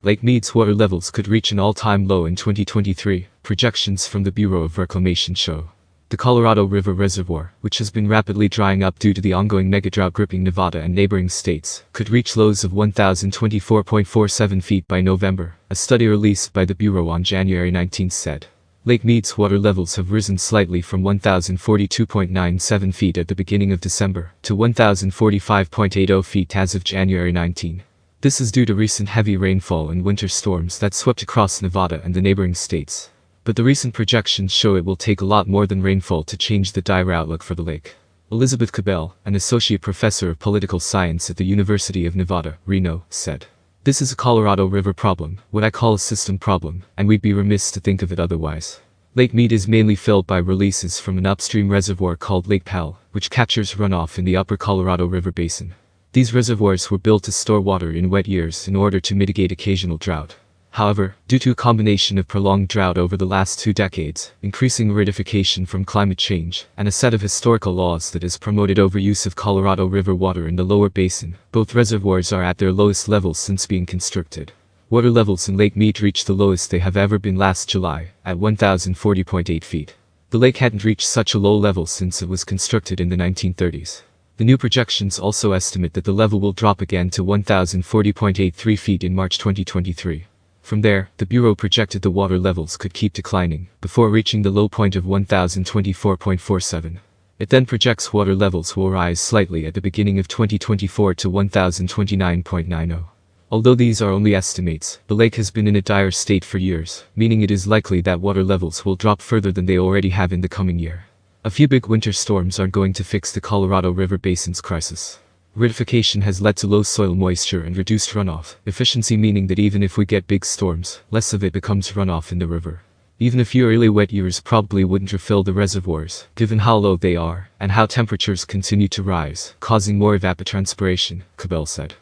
Lake Mead's water levels could reach an all-time low in 2023, projections from the Bureau of Reclamation show. The Colorado River Reservoir, which has been rapidly drying up due to the ongoing megadrought gripping Nevada and neighboring states, could reach lows of 1,024.47 feet by November, a study released by the Bureau on January 19 said. Lake Mead's water levels have risen slightly from 1,042.97 feet at the beginning of December to 1,045.80 feet as of January 19. This is due to recent heavy rainfall and winter storms that swept across Nevada and the neighboring states. But the recent projections show it will take a lot more than rainfall to change the dire outlook for the lake. Elizabeth Cabell, an associate professor of political science at the University of Nevada, Reno, said. This is a Colorado River problem, what I call a system problem, and we'd be remiss to think of it otherwise. Lake Mead is mainly filled by releases from an upstream reservoir called Lake Powell, which captures runoff in the upper Colorado River basin. These reservoirs were built to store water in wet years in order to mitigate occasional drought. However, due to a combination of prolonged drought over the last 2 decades, increasing aridification from climate change, and a set of historical laws that has promoted overuse of Colorado River water in the lower basin, both reservoirs are at their lowest levels since being constructed. Water levels in Lake Mead reached the lowest they have ever been last July, at 1,040.8 feet. The lake hadn't reached such a low level since it was constructed in the 1930s. The new projections also estimate that the level will drop again to 1,040.83 feet in March 2023. From there, the Bureau projected the water levels could keep declining, before reaching the low point of 1,024.47. It then projects water levels will rise slightly at the beginning of 2024 to 1,029.90. Although these are only estimates, the lake has been in a dire state for years, meaning it is likely that water levels will drop further than they already have in the coming year. A few big winter storms aren't going to fix the Colorado River Basin's crisis. Aridification has led to low soil moisture and reduced runoff, efficiency meaning that even if we get big storms, less of it becomes runoff in the river. Even a few early wet years probably wouldn't refill the reservoirs, given how low they are, and how temperatures continue to rise, causing more evapotranspiration, Cabell said.